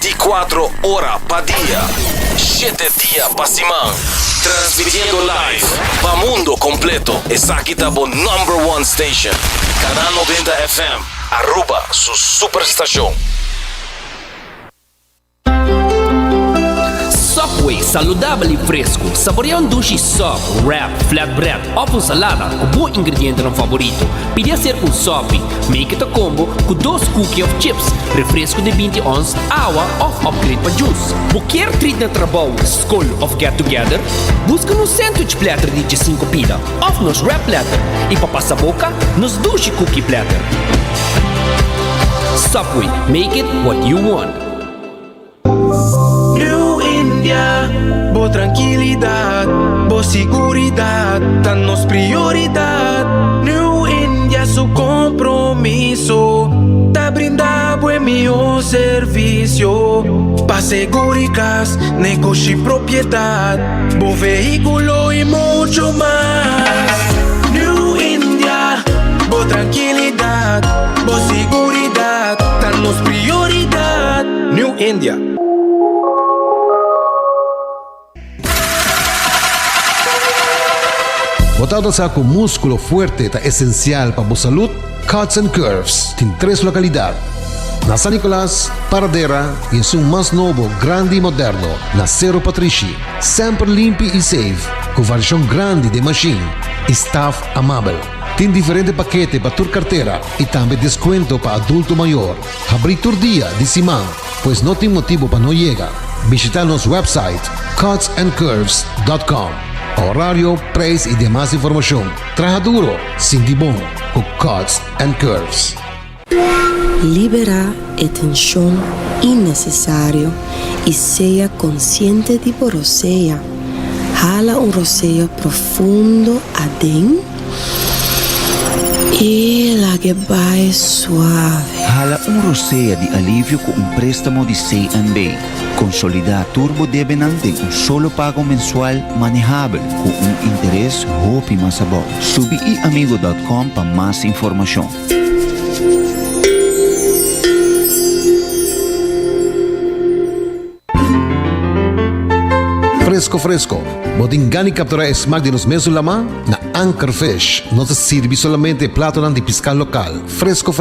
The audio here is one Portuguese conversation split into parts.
24 horas pa' día, 7 días pa' semana. Transmitiendo live pa' mundo completo. Esa aquí está por number one station. Canal 90 FM, Aruba, su superestación. Subway, saudável e fresco. Saboreia um sushi sub, wrap, flatbread ou com salada com bom ingrediente no favorito. Pide ser um sub, make it a combo com 2 cookies of chips, refresco de 20 ons, água ou upgrade para juice. Qualquer treat na trabalho, school ou get together, busca no sandwich platter de 5 pila, ou nos wrap platter, e para passar boca, nos sushi cookie platter. Subway, make it what you want. Boa tranquilidade, boa seguridade, tá nos prioridade. New India, su compromiso, tá brindar buen melhor serviço. Pa seguridade, negócio e propriedade, bom veículo e muito mais. New India, boa tranquilidade, boa seguridade, tá nos prioridade. New India. Botado sa com músculo fuerte está esencial para a saúde, Cuts and Curves tem 3 localidades. Na San Nicolás, Paradera e em mais novo, grande e moderno, na Cerro Patrici. Sempre limpo e safe, com variação grande de machine e staff amável. Tem diferentes paquetes para tua carteira e também desconto para adulto maior. Abrir todo dia de semana, pois não tem motivo para não chegar. Visitar nosso website cutsandcurves.com. Horário, preço e demais informação. Traja duro, sinti bom, com Cuts and Curves. Libera a tensão innecessária e seja consciente de roceia. Jala roceio profundo adentro e la que vai suave. Hala roceia de alívio com préstamo de C&B. Consolidar Turbo Debenante em solo pago mensual manejável com interesse hope mais bom. Subiiamigo.com para mais informação. Fresco. Botingani capturar smack de nos meses lama na Anchor Fish. Nos sirve solamente plato de pescar local. Fresco.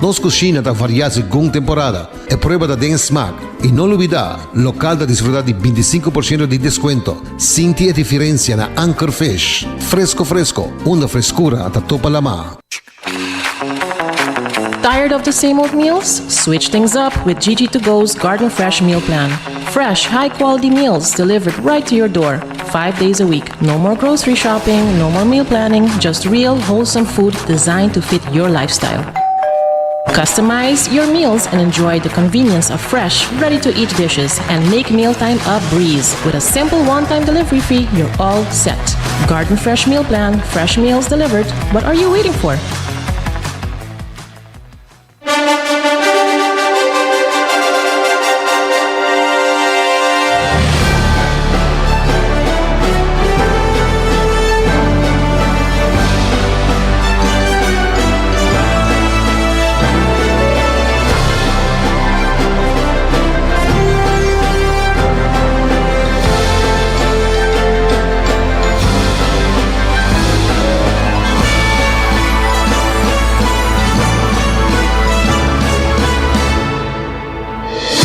Nos cocina da variar según temporada. E prueba da den smack. E não olvidar, local da desfrutar de 25% de desconto. Sinti a diferença na Anchor Fish. Fresco. Uma frescura até topa lama. Tired of the same old meals? Switch things up with GG2Go's Garden Fresh Meal Plan. Fresh, high-quality meals delivered right to your door, 5 days a week. No more grocery shopping, no more meal planning, just real, wholesome food designed to fit your lifestyle. Customize your meals and enjoy the convenience of fresh, ready-to-eat dishes and make mealtime a breeze. With a simple one-time delivery fee, you're all set. Garden Fresh Meal Plan, fresh meals delivered. What are you waiting for?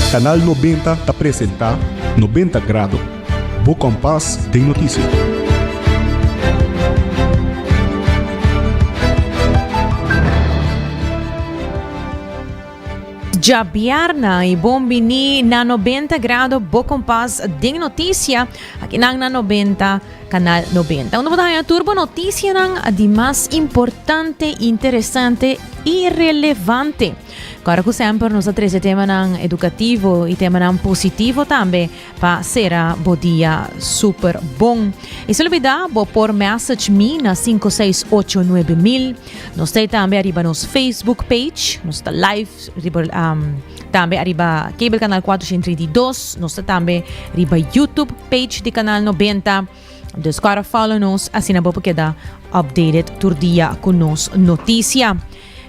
Canal 90 te apresenta 90 Grado, Bo Compass de notícia. Jabiarna e bombini na 90 grado Bo Compass de notícia aqui na 90 Canal 90. Una batalla turbo notícia ng di mas importante, interessante e relevante. Agora, como sempre, nós trazemos tema ng educativo e tema ng positivo também para ser bo dia super bom. E se olvidar, bo por message me na 5689000. Nós também arriba nos Facebook page, nós live, também arriba Cable Canal 432, nós também arriba YouTube page de Canal 90. Dus follow nos, assim na boa porque dá updated tur dia com nos notícia.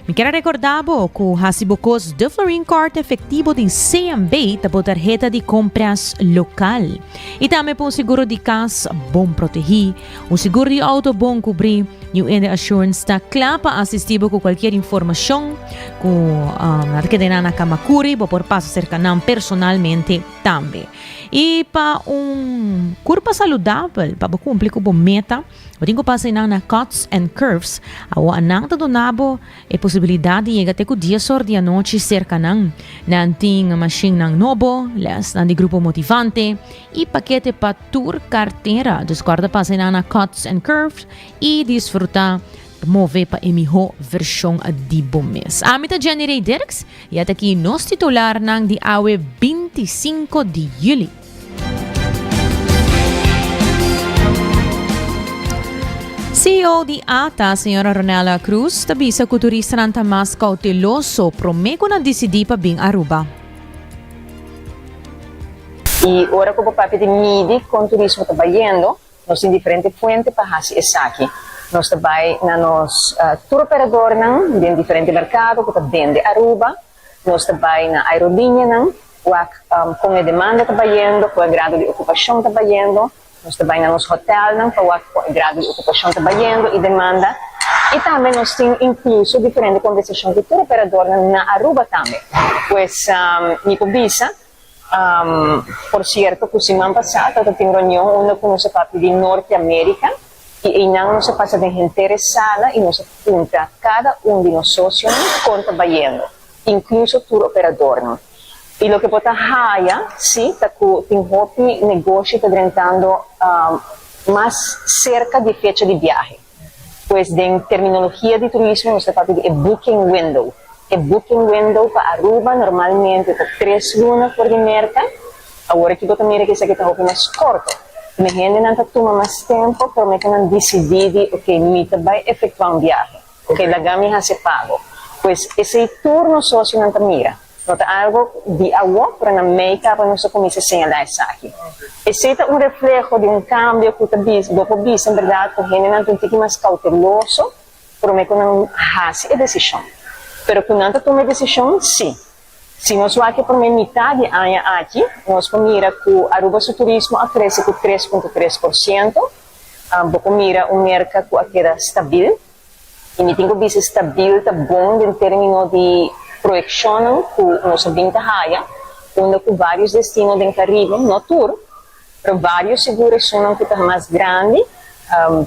Me quero recordar que hasibocos de Florin Card efetivo de CMB tabo tarjeta de compras local. E também por seguro de casa bom proteger, o seguro de auto bom cobrir, e o Ende Assurance está claro para assistir com qualquer informação, com nada que tenha na Kamakuri, por passo cercanão personalmente também. E para curva saudável, para cumprir com a meta, eu tenho que passar na Cuts and Curves, a anang do nabo é possibilidade de chegar até o dia sorte a noite cercanão, na antiga machine ng nobo, les na de grupo motivante, e paquete para tour carteira, descorda passar na Cuts and Curves e desfrutar mover para a melhor versão de bom mês. A mita Jenny Ray Dirks e até aqui nos titular ng de awe 25 de julho. CEO de ATA, senhora Ronela Cruz, tabisa que o turista não está mais cauteloso, promete na decidir para vir a Aruba. E agora que o papai de MIDI com o turismo está indo, nós temos diferentes fontes para fazer isso aqui. Nós trabalhamos na nosso tour operador, em diferentes mercados, que vende Aruba. Nós trabalhamos na aerolinha, com a demanda está indo, com o grado de ocupação está indo. Nós trabalhamos no nosso hotel, com o grado de ocupação está indo e demanda. E também nós temos incluso diferentes conversações com o tour operador na Aruba também. Pois, Nico Bisa, por certo, que semana passada eu tive reunião onde com o papi de Norte América e não nos passa de gente interessada e nos apunta cada de nós sócios conta baiano, incluso o tour operador. E o que pode haja, sim, tá com tem hopi negócio está tentando mais cerca de fecha de viagem. Pois, em terminologia de turismo, nós papi de booking window. O booking window para Aruba normalmente é 3 lunas por de merca. Agora que eu também que isso aqui está mais curto. Me gente não toma mais tempo, para que não decidir, ok, me vai efetuar viagem. Ok, a gama já se pago. Pois esse turno sócio não mira. Nota algo de agua para não make para nossa comissão señalar isso aqui. Esse é reflexo de cambio que eu vi, em verdade, que a gente não tem que mais cauteloso, para que não faça a decisão. Pero quando nós tomamos decisão, sim. Se nós vamos aqui por metade de ano aqui, nós mira que Aruba seu turismo cresce com 3,3%, vamos mira mercado que queda estável, e me tenho visto estável, está bom em termos de projeção que nós vamos raia, onde com vários destinos do Caribe, no tour, para vários seguros são que está mais grande,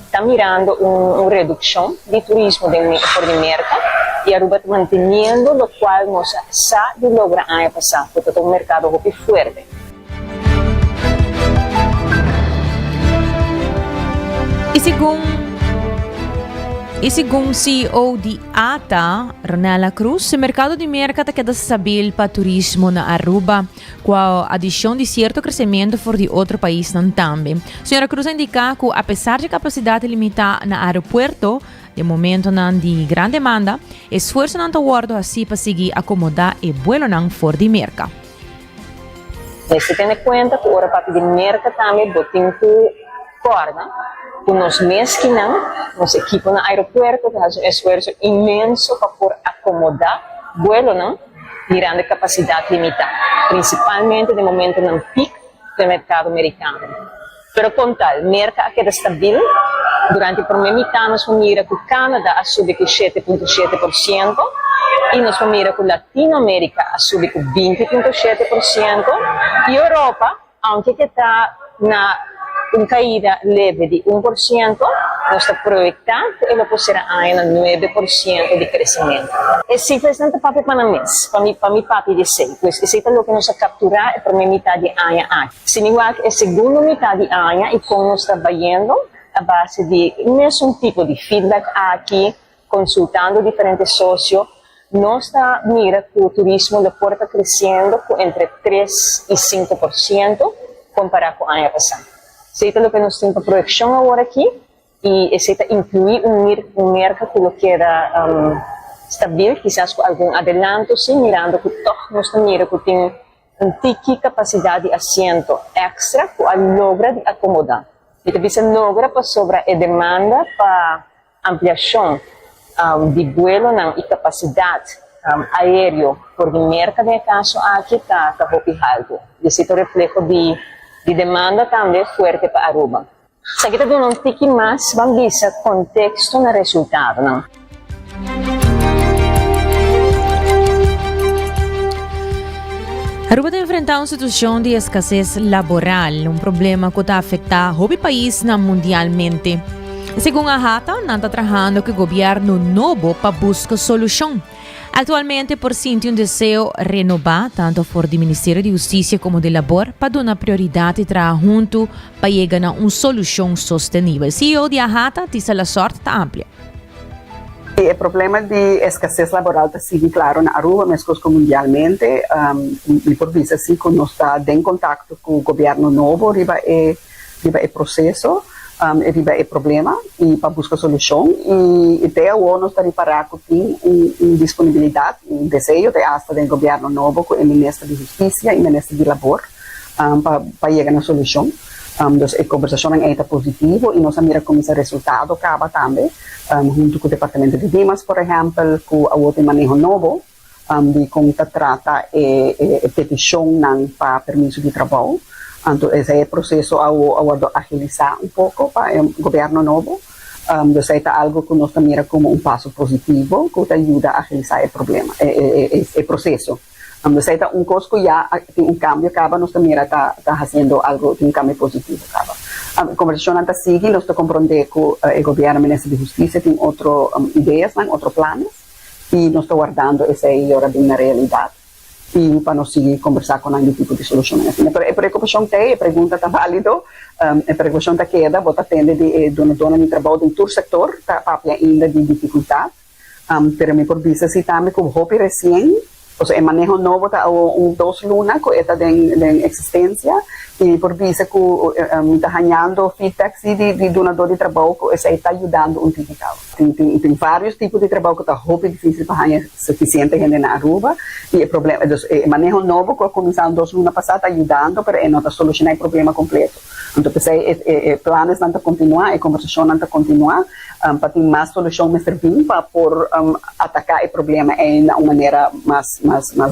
está mirando uma redução de turismo por de mercado, e Aruba está mantendo, o qual nós sabe lograr ano passado, porque é um mercado muito forte. E segundo CEO de ATA, Ronela Cruz, o mercado de mercado queda estável para turismo na Aruba, com a adição de certo crescimento for de outro país também. Senhora Cruz indica que, apesar de capacidade limitada no aeroporto, de momento não de grande demanda, esforço não está guardo assim para seguir acomodar e vuelo não for de merca. Se tem em conta que a parte de merca também botem que corda, com os meses que não, nosso equipe no aeroporto faz um esforço imenso para por acomodar vuelo não, mirando a capacidade limitada, principalmente de momento no pico do mercado americano. Pero com tal, merca queda estável. Durante por metade nós mira que o Canadá a subir com 7,7% e nós mira que Latinoamérica a subir com 20,7% e Europa, aunque que está na uma caída leve de 1%, nós estamos projetando que ela poderá ainda 9% de crescimento. Esse cifra é tanto para o mês, para mim papi de 6, pois esse é o que nós capturar para a metade de ano aqui. Sem igual que a segunda metade de ano e como nós trabalhando a base de mesmo tipo de feedback aqui, consultando diferentes sócios, nós mira que o turismo está crescendo entre 3% e 5% comparado com o ano passado. Aceita o que nós temos para projeção agora aqui e aceita incluir mercado que era estável, quizás com algum adelanto, sim, mirando que nós mira que tem uma capacidade de assento extra que logra de acomodar. E também se logra para sobre a demanda para ampliação de vuelo ng ikapasidad aéreo por merca de caso aqui está hopi alto. Esse reflejo de demanda também fuerte para Aruba. Sa kita doon ang tiki mas bambisa contexto na resultado ng Aruba está enfrentando uma situação de escassez laboral, um problema que está afetando o país mundialmente. Segundo a Hata, não está trabalhando com o governo novo para buscar solução. Atualmente, por sentir um desejo renovar, tanto por do Ministério de Justiça como de Labor, para dar prioridade e trabalhar junto para chegar a uma solução sustentável. O CEO de Ahata diz que a sorte está ampla. O problema de escassez laboral está sigue claro na Aruba, mas mundialmente. E por isso, assim, que nós estamos em contato com o governo novo, riba é processo, riba é problema, e para buscar solução. E até o ONU está preparado com disponibilidade, desejo de hasta do governo novo, com o Ministro de Justiça e o Ministro de Labor, para chegar a solução. Então, a conversação é positiva e nós miramos como esse resultado acaba também, junto com o Departamento de Dimas, por exemplo, com o outro manejo novo, de como trata a petição para permisso de trabalho. Então, esse processo a agilizar pouco para o governo novo. Então, é algo que nós miramos como passo positivo, que ajuda a agilizar o problema, o processo. Então, é coisa que já tem cambio, nós também está fazendo algo, tem cambio positivo. A conversação está seguindo, nós estamos compreendendo que o governo, o Ministério de Justiça, tem outras ideias, outros planos, e nós estamos guardando essa hora de uma realidade, e para nós seguir conversar com algum tipo de solução. Mas a preocupação tem, a pergunta está válida, a preocupação está queda, você atende de dona de trabalho em todo setor, está ainda de dificuldade, mas por vista se também com o Hopi recém, o sea, el manejo nuevo está dos lunas que está en existencia y por vista que está ganando feedback de donador de trabajo que está ayudando un tipicado. Tem vários tipos de trabalho que está muito difícil para ganhar suficiente gente na Aruba e o problema, o manejo novo que começou 2 lunas passadas está ajudando, mas não está solucionando o problema completo. Então, planos não estão continuar, a conversação não está continuar, para ter mais solução mais servir para atacar o problema de uma maneira mais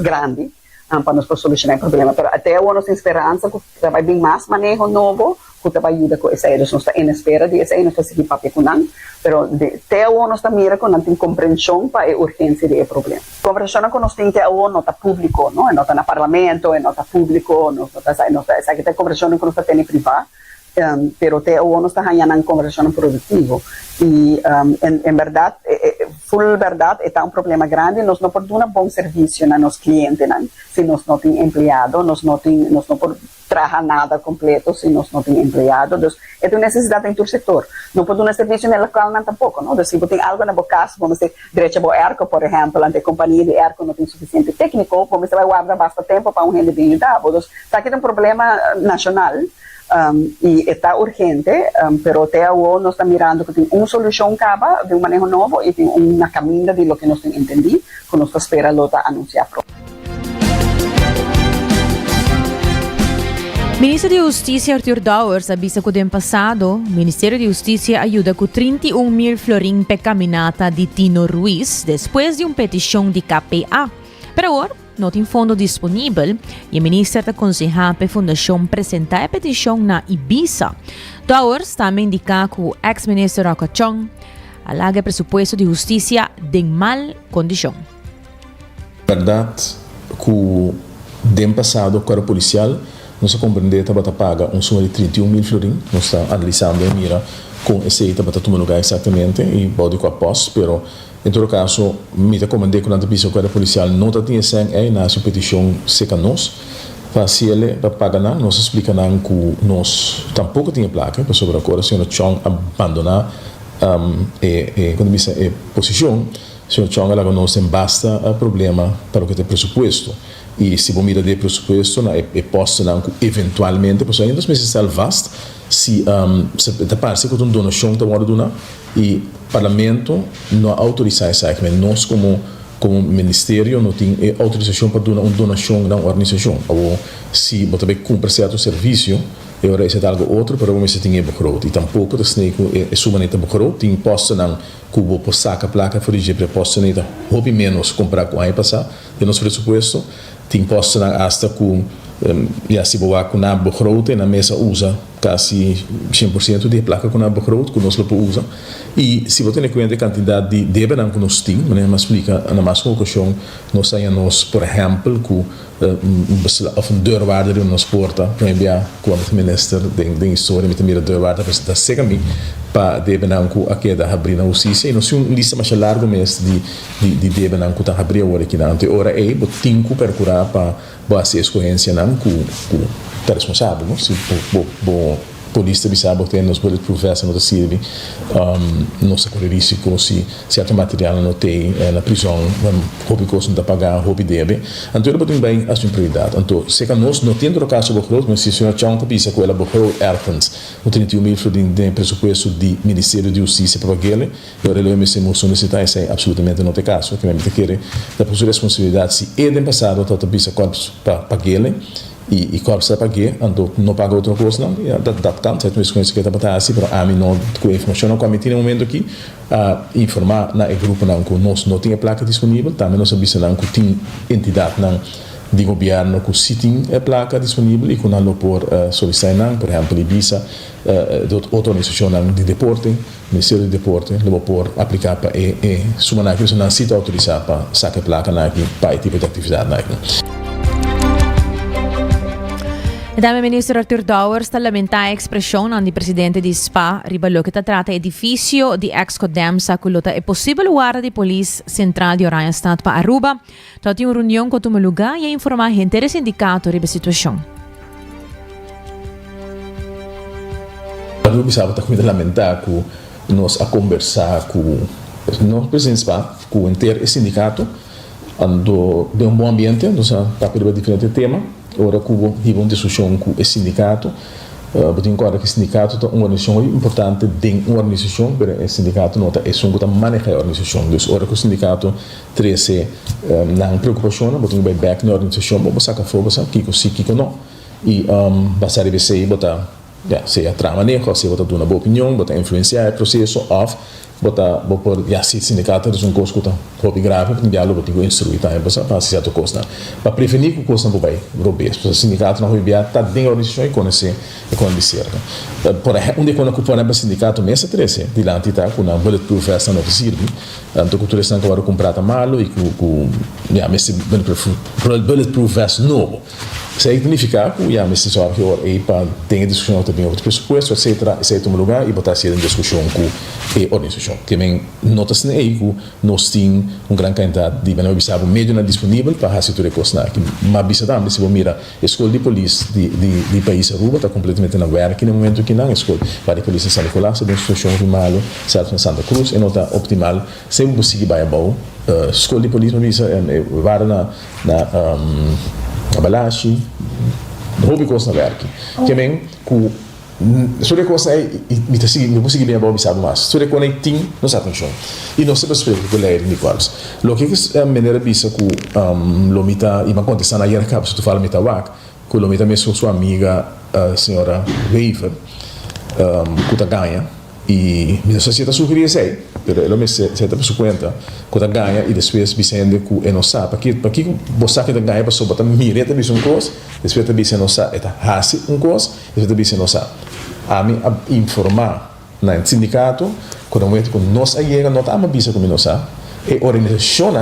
grande, para nós solucionar o problema. Mas até a nossa esperança que vai vir mais manejo novo, que vai ajudar com essa. Nós estamos em espera de essa, nós estamos seguindo papel com mas até a ONU está mira que não tem compreensão para a urgência do problema. A conversação que nós temos que a ONU está público, não está no parlamento, não está público, não está aqui a conversação que nós está tendo privada, pero até a ONU está ganhando uma conversação produtiva. E, em verdade, full verdade, está problema grande, nós não podemos dar bom serviço a nossos clientes, se nós não temos empregado, nós não podemos trabalhar nada completo se nós não temos empregado. Então, é uma necessidade em todo setor. Não podemos dar serviço no local não tampouco, não? Então, se tem algo na casa, vamos dizer, direito ao ERCO, por exemplo, a companhia de ERCO não tem suficiente técnico, vamos vai guardar bastante tempo para gente de ajudar. Então, está aqui um problema nacional. E está urgente, pero até a ONU está mirando que tem uma solução acaba de manejo novo e tem uma caminho de lo que nós temos entendido, que nós espera lo anunciar pronto. Ministro de Justiça Arthur Dowers avisa que o ano passado, o Ministério de Justiça ajuda com 31,000 florim per caminata de Tino Ruiz, depois de uma petição de KPA. Pero agora, não tem fundo disponível e o ministro está aconselhando para a fundação apresentar a petição na Ibiza. Dowers também indica que o ex-ministro Roca Chong alaga presupuesto de justiça em mal condição. Verdade que o ano passado o Corpo Policial nós compreendemos que está paga suma de 31,000 florim, nós estamos analisando a mira com esse aí para tomar lugar exatamente e pode com a pós, pero em todo caso, me comandei com a divisão da policial não tinha sem na sua petição seca nós, para se ele para pagar nós explica que nós tampouco tinha placa, para sobre agora se o Chong abandonar quando diz a posição, se o Chong ela nós tem basta problema para o que tem pressuposto. E se você mira de pressuposto, é posto que eventualmente, porque ainda meses está vasto, se da parte que uma donação está hora donar e o parlamento não autoriza isso, mas nós como ministério não tem autorização para donar uma donação na organização. Ou se você cumpre certo serviço, e ora is het algo outro, pero vamos se tinha begroot. E tampouco de sneeko é sumaneta begroot, tem posto não cubo por saca placa for de preposto neta, hobby menos comprar com aí passar, de nosso presupuesto, tem posto não hasta com ja se boa com na begroot e na mesa usa quase 100% de placa com na begroot, com nós lo usa. E se você tem conta a quantidade de débito que nós temos, mas explica na mais conclusão, nós temos, por exemplo, com deurwaarder in ons porta, prembia quando o minister de história met de deurwaarder apresenta seca mi pa de benanku aqui da abrir na justiça e nós lista mais largo mês de benanku tá abrir agora aqui na ante ora é botinco percurar pa base escolhência não com tá responsável não se bo polícia bisaba ter nos bulletproof vest no sirvi nossa corre risco se certo material não tem na prisão hobby costo da pagar hobby debe então eu tenho bem as prioridade então se que nós não tendo o caso bocro mas se senhor chão cobiça com ela bocro erfans o 31.000 de presupuesto de Ministério de Justiça para aquele eu relembro se moção necessitar isso é absolutamente não tem caso que me querer da possível responsabilidade se é de passado tá bisa corpos para aquele e corpo se pague então não paga outra coisa não da tanto é isso que está batendo assim para a mim não com a informação não como tem um momento aqui informar na grupo não que nós não tem a placa disponível também nós sabemos não que tem entidade não de governo que se tem a placa disponível e que não por solicitar não por exemplo Ibiza de outra organização de deporte Ministério de Deporte lo por aplicar para sumar que não se autorizar para sacar placa aqui para tipo de atividade aqui. Dame Ministro Arthur Dowers lamenta a expressão di Presidente di SPA ribello che tratta edifício di ex-Codemsa culota é possível guarda di Polícia Central di Orion State para Aruba. Toti uma reunião com o lugar e informar a gente do sindicato sobre a situação. Aruba sabe tá com lamentar que nós a conversar com nós presidente SPA com o inteiro sindicato ando de bom ambiente, nós tá para diferente tema. Ora cubo uma discussão com o sindicato botin agora que o sindicato é uma organização importante dentro de uma organização mas o sindicato não é só que maneja a organização então ora que o sindicato trece não preocupação botin vai back na organização vamos sacar fogo aqui que sim que não e basar de você botar se a trama negra se botar uma boa opinião botar influenciar o processo off botar por se sindicato é um coisa que hobby grave porque diálogo botin instruir tá para certo coisa para prevenir que o coisa não vai roubar o sindicato não vai tá dentro da organização e conhecer por exemplo quando que para o sindicato mesa 13 de lá tá com uma bulletproof vest não serve então que tu estão agora comprar malo e com mesa bulletproof vest novo isso significa que mas só que aí para ter discussão também outro pressuposto etc esse é um lugar e botar em discussão com a organização que vem notas aí que nós temos grande quantidade de bem observar meio não disponível para fazer tudo isso que mas bisa também se mira escola de polícia de país Aruba está completamente na guerra aqui no momento que não escola para a polícia de São Nicolás tem situação de malo certo em Santa Cruz e não está optimal sempre conseguir vai bom escola de polícia bisa vai na Abalashi, hobby coisa na verk. Que vem com sobre coisa aí me consegui bem a sabe mais. Sobre quando aí tem nos atenção e nós sempre esperamos que ele de quais. Lo que é maneira bisa com lomita e uma condição na hierarquia se tu fala mita wak, com lomita mesmo sua amiga senhora Weaver que tá ganha e minha sociedade sugeria isso aí. Pero ela me se tá por conta que ganha e depois bisende que é nossa para que você que ganha para botar mireta bis coisa depois tá bisende nossa é hasi coisa depois bisende nossa a mim informar na sindicato quando momento que nós aí não tá mais bisa com nossa e organização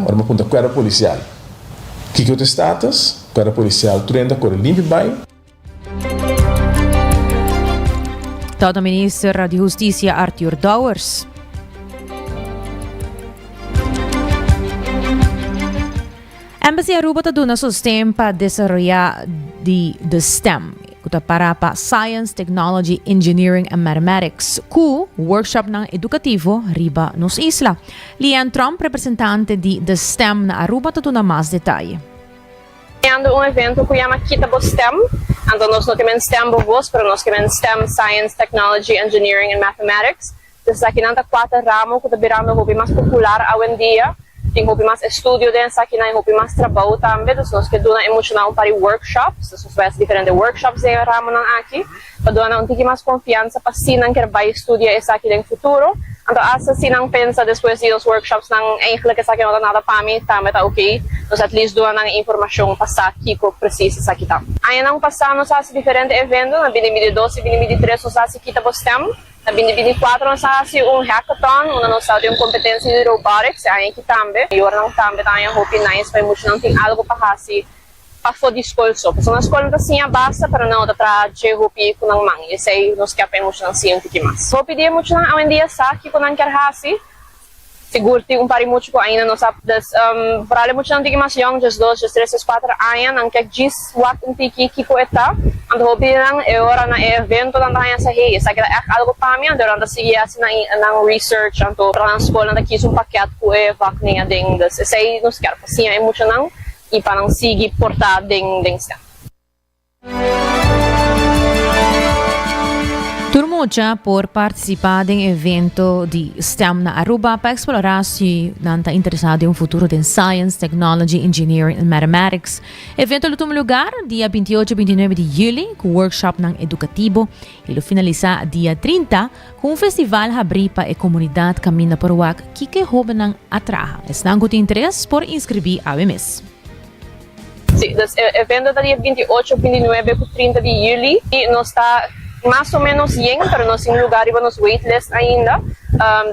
ora uma ponta quadra policial que o status quadra policial trenda com limpo bem Todo Ministro de Justiça Arthur Dowers. Embassy Aruba está dando sustento para desarrollar de STEM, que para Science, Technology, Engineering and Mathematics, que workshop educativo riba nos isla. Lian Trump, representante de STEM na Aruba, está dando mais detalhe. Um evento que chama Kitabo STEM. Então, nós não temos STEM bobos, mas nós temos STEM, Science, Technology, Engineering and Mathematics. Então, aqui nós temos 4 ramos que estão virando o hobby mais popular hoje em dia. tem hopi mas estudio din sa akin na hopi mas trabaho também, dus nós que doon na emocional para workshops, dus nós vai diferente workshops de ramo ng aki, pa doon na unti mas confiança pa sinang kerbay estudio sa akin ng futuro. Anto asa sinang pensa después de los workshops ng eigenlijk sa akin nada pami tama ta okay, dus at least doon ng impormasyon pa sa kiko precisa sa kita. Ayan ang pasano sa diferente evento na binibili 12, binibili 3 sa si kita postem. Na binibili 4 sa si hackathon, una no sa yung kompetensya de robotics, ay kitambe. Yor nang tambe tayo hopi nice may mucho nang ting algo pa kasi pa fo discolso. So na escola ta siya basta para na tatra che hopi kunang mang. Isay nos kaya pa mucho nang siyang tikimas. Hopi dia mucho nang awen dia sa ki kunang karhasi. Siguro ti pari mucho ko ayun no sa das parale mucho nang tikimas young just 2, just 3, 4 ayan ang kag gis wat tiki ko eta. Ang hobi lang ora na evento lang tayo sa hey sa kita algo pa mi ando randa sige asin ng research anto transport na kisum paket ko vakning ading das say nos kar pasiya mucho nang ipanang sige porta ding sta. Turmucha por participar em evento de STEM na Aruba para explorar se não está interessado em futuro de Science, Technology, Engineering and Mathematics. Evento luto lugar dia 28 e 29 de julho com workshop ng educativo e finaliza dia 30 com festival Habripa e comunidade Camina por Wak que hoben ng atraha. Estão com interesse por inscrever a mes. Sí, el evento está dia 28 e 29 com 30 de julho e nós está más o menos bien, pero no sin lugar iba nos waitlist ainda.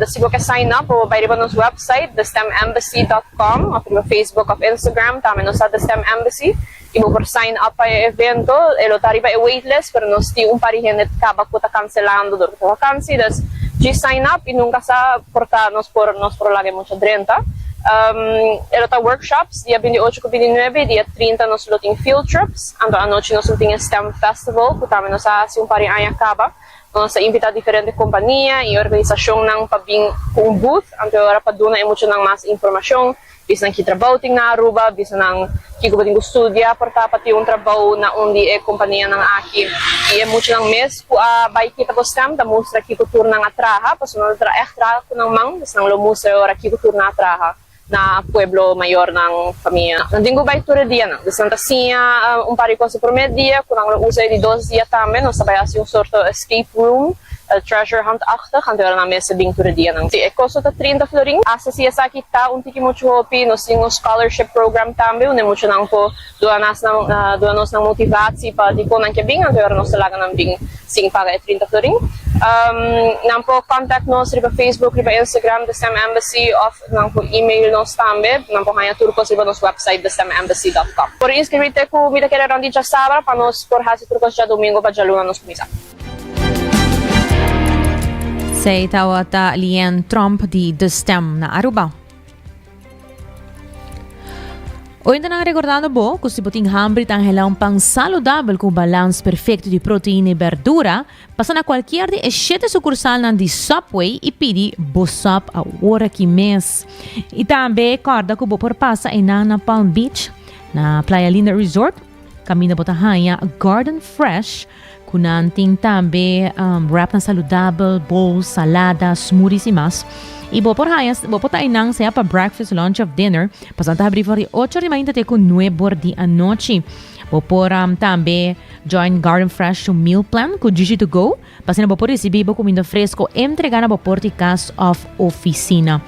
Sigo que sign up o vai iba nos website thestemembassy.com o Facebook of Instagram também nos sa The STEM Embassy. Ibo por sign up pa evento, elo tariba e waitlist, pero nos ti pari gente acaba ko ta cancelando durante a vacancy. De sign up e nunca sa porta nos por lage mucho 30. Elo ta workshops dia 28 e 29, dia 30 nos luting field trips, ando anoche nos luting STEM Festival, kutame nos sa pari ay acaba, nos invita diferente companhia e organisasyon ng pabing kung booth, ando ora pa duna e mucho ng mas informasyon, bis ng kitrabaho ting na Aruba, bis ng kikubating studia, porta pati yung trabaho na undi e kompanya ng aki. E mucho ng mes, bay kita po STEM, da mustra kikutur ng atraha, pasunod tra extra ko ng mang, bis ng lumustra ora kikutur na atraha na pueblo mayor ng pamilya. Nandingo ba ito dia na? Santa Cia, pari ko sa promedia, kung ang usay di 2 dia também, nós sabayas yung sorto escape room, treasure hunt-achtig, ang tira namin sa ding tura dia ng. Si ekoso ta 30 floring, asa siya sa kita, tiki mucho hopi, nos yung scholarship program também, une mucho nang po, duanos ng motivasi pa di ko nang kebing, ang tira nos talaga ng bing sing paga 30 floring. Nang po contact nos riba Facebook, riba Instagram, The STEM Embassy, of nang po email nos tambe, nang po kaya turkos riba nos website thestemembassy.com. Por inscribirte ko, mida kaya randi dya sabra, panos por hasi turkos dya domingo pa dya luna nos kumisa. Say tawata Lian Trump di The STEM na Aruba. O ainda não recordando bo, que se boting hambre tang helang pang saludável com balance perfeito de proteína e verdura, passa na qualquer de 7 sucursal nan di Subway e pedi bo sop a hora que mês. E também corda que bo por passa na Palm Beach, na Playa Linda Resort, camina botahanya Garden Fresh, kunanting também wrap na saludável, bowls, salada, smoothies e mais. E bo por tainang saya pa breakfast, lunch of dinner, pasanta abrir for 8:30 com 9 di a noite. Bo por também join Garden Fresh to meal plan com Gigi to go, pasina bo por receber bo comida fresco entregar na bo porticas of oficina.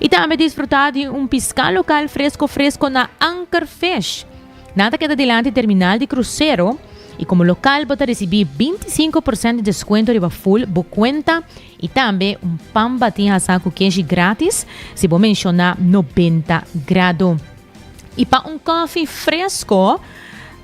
E também desfrutar de piscal local fresco na Anchor Fish. Nada queda delante terminal de cruzeiro. E como local, você receber 25% de desconto de full bo cuenta e também pan batinha saco queijo grátis se você mencionar 90 graus. E para coffee fresco,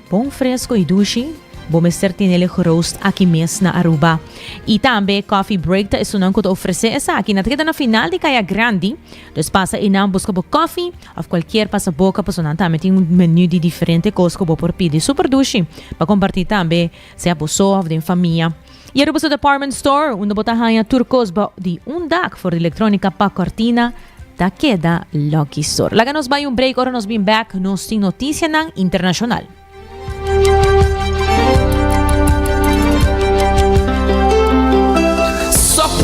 bom fresco e duche, vamos ter tinele roast aqui mesmo na Aruba. E também coffee break tá isso não que oferecer essa aqui na na final de Caia Grande. Então passa e não busca por coffee ou qualquer passa boca personal também tem menu de diferente coisas que por pedir super duche para compartilhar também se a pessoa ou de família. E Aruba sa department store onde botahanha turcos de dak for eletrônica pa cortina da queda Lucky Store. Laga nos vai break ora nos been back nos tem notícia nang internacional.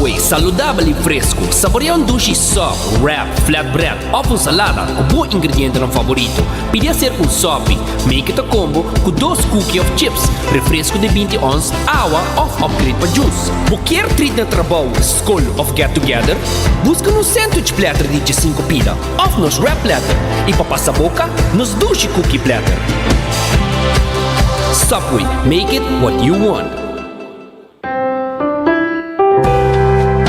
Subway, saudável e fresco. Saboreia um dushi soft, wrap, flatbread, ou salada com bom ingrediente no favorito. Podia ser um sopi, make it a combo com 2 cookies of chips, refresco de 20 ons, água ou upgrade para juice. Qualquer treat na trabalho, school of get together, busca no sandwich platter de 5 pila, ou nos wrap platter, e para passar boca, nos dushi cookie platter. Subway, make it what you want.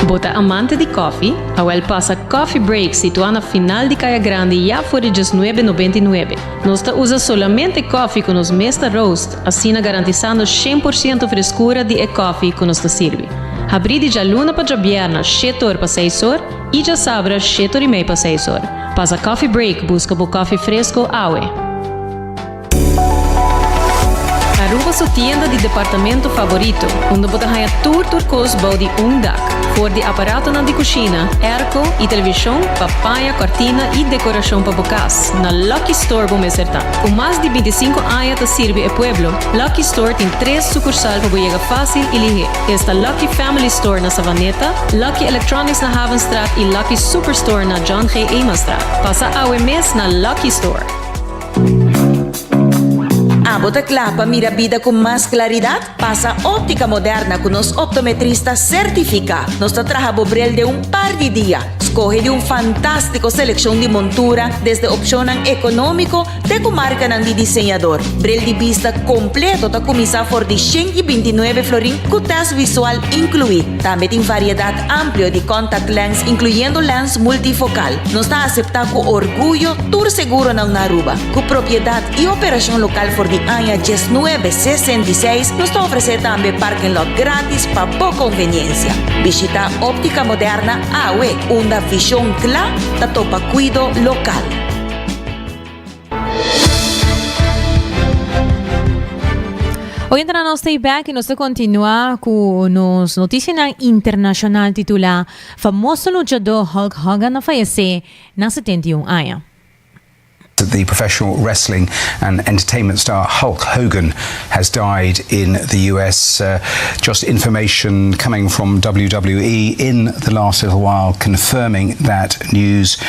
Bota amante de coffee, Awel passa Coffee Break situado na final de Caia Grande já por $19,99. Nós usa solamente coffee com nos mesta roast, assim garantizando 100% frescura de coffee que nos serve. Abri de já luna para jabierna, 7 horas para 6 horas, e já sabra 7 horas e meia para 6 horas. Passa Coffee Break, busca por coffee fresco, Awe. Aruba sua tienda de departamento favorito, onde você ganha tour turcos body dak, for de aparato na de cozinha, airco e televisão, papaya, cortina e decoração para bocas. Na Lucky Store vamos acertar. Com mais de 25 anos te serve o pueblo, Lucky Store tem 3 sucursais para chegar fácil e ligeiro. Esta Lucky Family Store na Savaneta, Lucky Electronics na Havenstraat e Lucky Superstore na John G. Emanstraat. Passa a mês na Lucky Store. Bota clapa, mira vida con más claridad. Pasa óptica moderna con los optometristas certificados. Nos trabaja bobrel de un par de días. Escoge de un fantástico selección de montura desde opción económico de comarca de diseñador. Brel de vista completo ta comisa for de 129 florín con test visual incluido. También tiene variedad amplia de contact lens incluyendo lens multifocal. Nos está aceptado con orgullo tour seguro en Aruba. Con propiedad y operación local for de año 1966 nos ofrece también parking lot gratis para poca conveniencia. Visita óptica moderna AWE, una visión clara da topa cuido local. Hoy entra no stay back y nos continúa con nos noticias internacional titula famoso luchador Hulk Hogan fallece na 71 años. The professional wrestling and entertainment star Hulk Hogan has died in the US. Just information coming from WWE in the last little while confirming that news,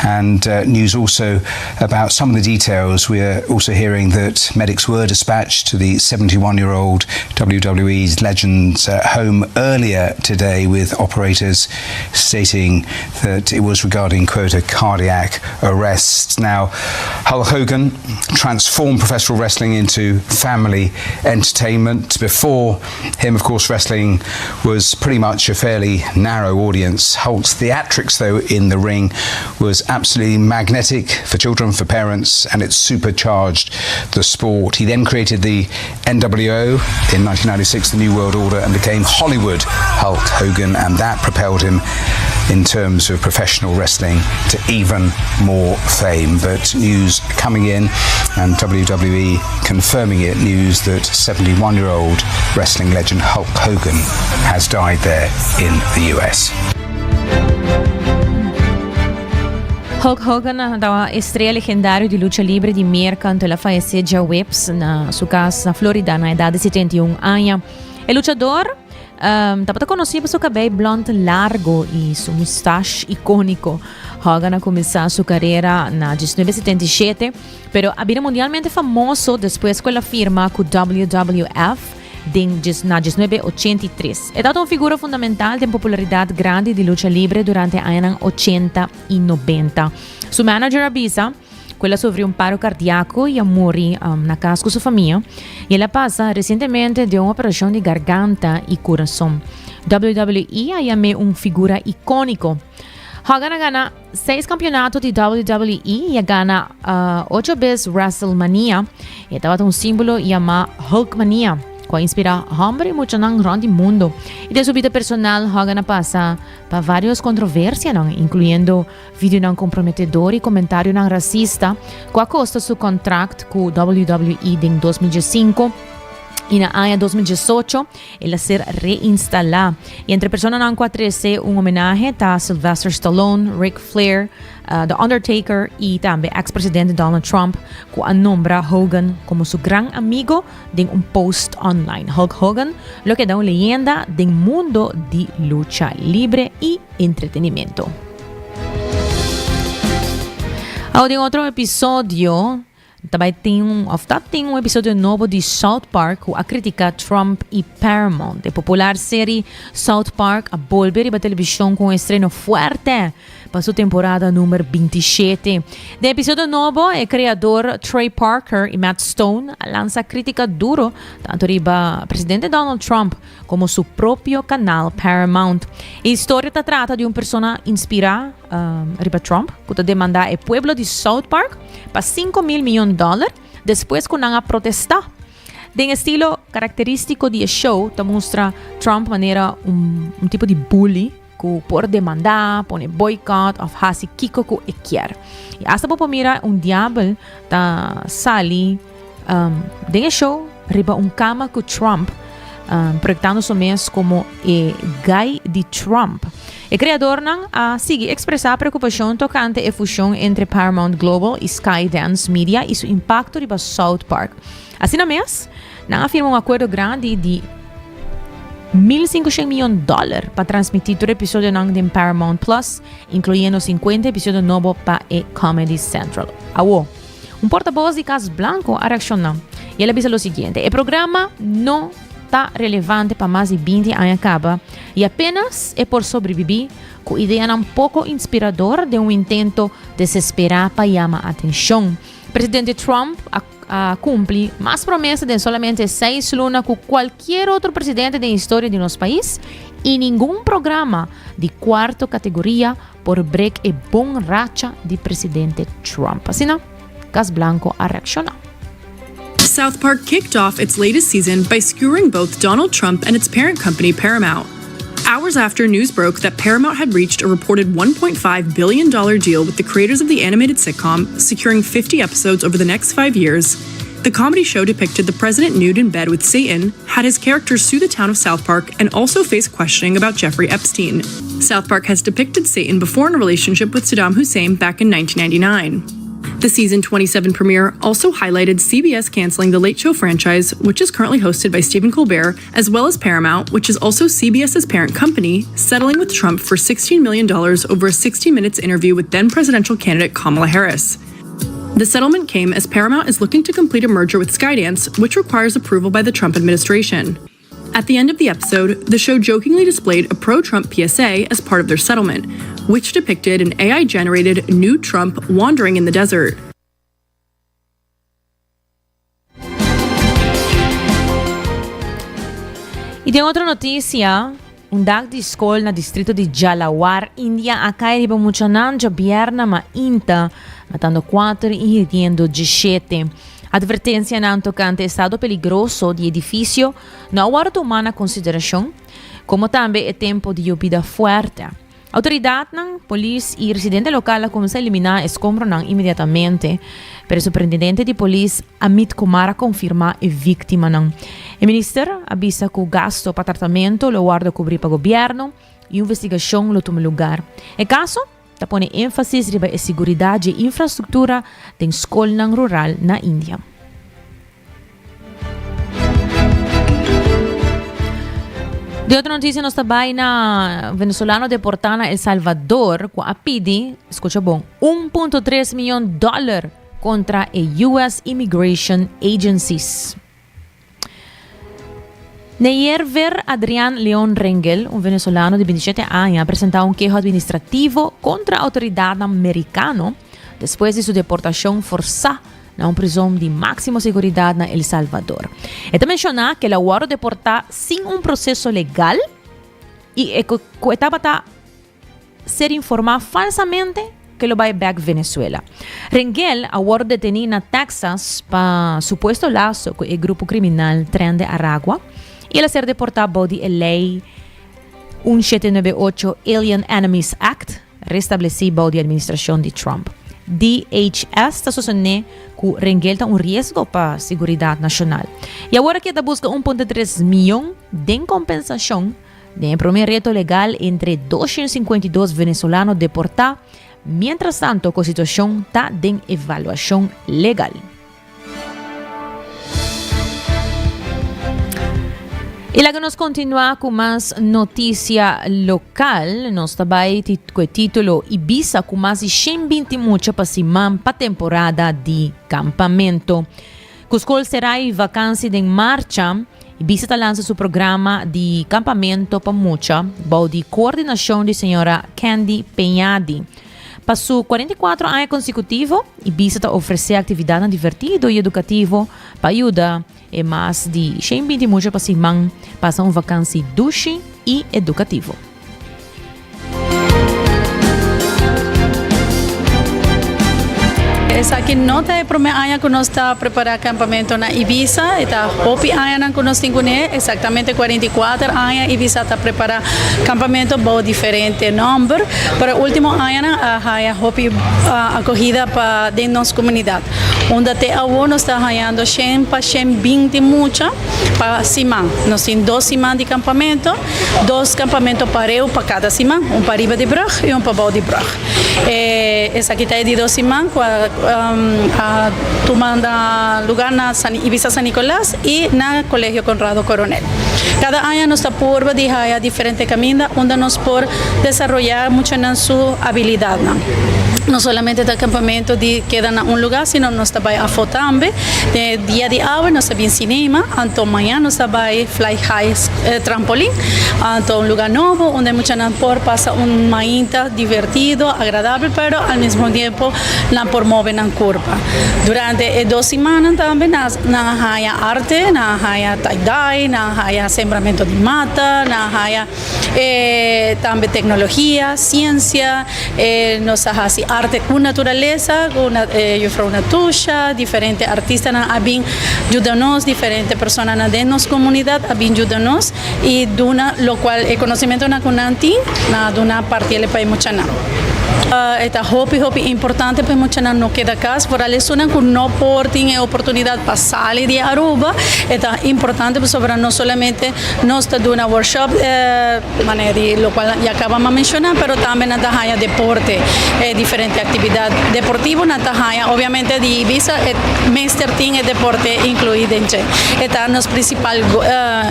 and news also about some of the details. We're also hearing that medics were dispatched to the 71-year-old WWE's legend's home earlier today, with operators stating that it was regarding, quote, a cardiac arrest. Now, Hulk Hogan transformed professional wrestling into family entertainment. Before him, of course, wrestling was pretty much a fairly narrow audience. Hulk's theatrics, though, in the ring was absolutely magnetic for children, for parents, and it supercharged the sport. He then created the NWO in 1996, the New World Order, and became Hollywood Hulk Hogan, and that propelled him in terms of professional wrestling to even more fame. But news coming in, and WWE confirming it, news that 71-year-old wrestling legend Hulk Hogan has died there in the US. Hulk Hogan da estrela legendário de luta livre de mercanto la fallece já Whips na sua casa na Florida na idade de 71 anos. O lutador estava conhecido por seu cabelo blonde largo e seu mustache icônico. Hogan começou sua carreira na 1977, pero era mundialmente famoso depois com a firma com WWF na 1983. É dado uma figura fundamental de popularidade grande de luta livre durante os anos 80 e 90. Seu manager avisa que ela sofreu paro cardíaco e morreu na casa com sua família. E ela passa recentemente de uma operação de garganta e coração. WWE é uma figura icônica. Hogan gana 6 campeonatos de WWE e gana 8 vezes WrestleMania. E estava um símbolo chamado Hulkmania, que inspira homem muito no grande mundo. E de sua vida personal, Hogan passa por várias controvérsias, incluindo vídeo comprometedor e comentário racista, que acosta seu contrato com WWE em 2005. En el año 2018, él ser reinstalado. Y entre personas han cuatrece un homenaje a Sylvester Stallone, Ric Flair, The Undertaker y también expresidente Donald Trump, que nombra Hogan como su gran amigo en un post online. Hulk Hogan lo que da una leyenda del mundo de lucha libre y entretenimiento. Ahora en otro episodio, também tem um episódio novo de South Park a criticar Trump e Paramount. A popular série South Park a volver para a televisão com um estreno forte para sua temporada número 27. No episódio novo, o criador Trey Parker e Matt Stone lança crítica duro tanto para o presidente Donald Trump como seu próprio canal Paramount. A história trata de uma pessoa inspirada para Trump, que demanda o pueblo de South Park para $5 milhões depois que não protestar. De estilo característico do show, mostra Trump maneira um tipo de bully que por demandar, pone boycott of hasi kiko que quer. E hasta por mira diabo da sali de show riba cama com Trump projetando su mes como gay de Trump. O criador sigue expressar preocupação tocante a fusão entre Paramount Global e Skydance Media e seu impacto riba South Park. Assim na mês, afirma acordo grande de $1.500 milhões para transmitir todo episódio de Paramount Plus, incluindo 50 episódios novos para Comedy Central. Porta-voz de Cas Blanco a reaccionar. E ele avisa o seguinte: o programa não está relevante para mais de 20 anos acaba e apenas é por sobreviver com ideia pouco inspirador de intento desesperado para chamar a atenção. Presidente Trump cumpre mais promessas de solamente 6 lunas que qualquer outro presidente da história de nosso país e nenhum programa de quarta categoria por break e bom racha de presidente Trump. Assim, Cas Blanco a reaccionar. South Park kicked off its latest season by skewering both Donald Trump and its parent company, Paramount. Hours after news broke that Paramount had reached a reported $1.5 billion deal with the creators of the animated sitcom, securing 50 episodes over the next 5 years, the comedy show depicted the president nude in bed with Satan, had his characters sue the town of South Park, and also faced questioning about Jeffrey Epstein. South Park has depicted Satan before in a relationship with Saddam Hussein back in 1999. The season 27 premiere also highlighted CBS canceling The Late Show franchise, which is currently hosted by Stephen Colbert, as well as Paramount, which is also CBS's parent company, settling with Trump for $16 million over a 60 Minutes interview with then presidential candidate Kamala Harris. The settlement came as Paramount is looking to complete a merger with Skydance, which requires approval by the Trump administration. At the end of the episode, the show jokingly displayed a pro-Trump PSA as part of their settlement, which depicted an AI-generated nude Trump wandering in the desert. E tem outra notícia, dag de escola na distrito de Jalawar, India, a cair de muchanan bierna ma inta, matando 4 e hiriendo 17. Advertência não tocante estado peligroso de edifício não hora tomar na consideração, como também é tempo de lluvia forte. Autoridade, polícia e residente local começam a eliminar escombros imediatamente, pero o superintendente de polícia Amit Kumar confirma a vítima. O ministro avisa que o gasto para tratamento lo guarda cobrir para o governo e a investigação lo toma lugar. O caso põe ênfase sobre a segurança e infraestrutura da escola rural na Índia. De outra notícia, nós também na venezuelano deportado a El Salvador, com a pedi, escuta bom, $1.3 milhões contra a U.S. Immigration Agencies. Ayer ver Adrián León Rengel, un venezolano de 27 años, ha presentado un quejo administrativo contra la autoridad americana después de su deportación forzada a una prisión de máxima seguridad en El Salvador. Esta menciona que el aguardo deportar sin un proceso legal y que estaba a ser informado falsamente que lo va a back Venezuela. Rengel aguardo detenido en Texas para supuesto lazo con el grupo criminal Tren de Aragua y el ser deportado por la ley 1798 Alien Enemies Act, restablecida por la administración de Trump. DHS está sosteniendo que rengelta un riesgo para seguridad nacional. Y ahora que está busca 1.3 millón de compensación de primer reto legal entre 252 venezolanos deportados. Mientras tanto, la situación está en evaluación legal. Y la que nos continúa con más noticia local, nos trae con el título Ibiza con más de 120 mucha para para temporada de campamento. Cuscol será vacancia en marcha. Ibiza lanza su programa de campamento para mucha, bajo de coordinación de señora Candy Peñadi. Para su 44 años consecutivos, Ibiza ofrece atividades divertidas y educativas para ayudar a más de 120 muchas personas pasar una vacancia dulce y educativa. Esa que não é a primeira ano que nós está preparando acampamento na Ibiza, está hopi ano que nós temos exatamente 44 anos Ibiza está preparando acampamento bem diferente número, para o último ano a hopi acolhida para dentro da nossa comunidade, onde até agora está ganhando 100 para 120 mucha para semana. Nós temos 2 semanas de acampamento, 2 campamentos parelhos para cada semana, para riba de Brug e para baixo de Brug. Essa aqui está de 2 semanas tomando lugar na Ibiza San Nicolás e na Colegio Conrado Coronel. Cada año nos está por de diferentes caminos onde nos por desarrollar mucho en su habilidad. No solamente el campamento queda en un lugar, sino nos está a fotambe. De día de hoy nos está en cinema, anto mañana nos está fly high trampolín, anto un lugar nuevo donde mucha por pasa un maíta divertido, agradable, pero al mismo tiempo la por mover en curva. Durante 2 semanas también na haya arte, na haya tie-dye, na haya sembramiento de mata, na haya también tecnología, ciencia, nos hace arte con naturaleza, yo fui una tuya, diferentes artistas habían ayudados, diferentes personas de nuestra comunidad habían ayudados y lo cual el conocimiento na kunanti na duna parte le país mucha nada. Esta hobby importante para mucha no queda casa por ali suena que no porten oportunidad para salir de Aruba. Esta importante para no solamente nos está dando una workshop lo cual ya acabamos de mencionar, pero también na haya deporte, diferentes actividades deportivas na haya obviamente de Ibiza master team deporte incluido en esta nuestro principal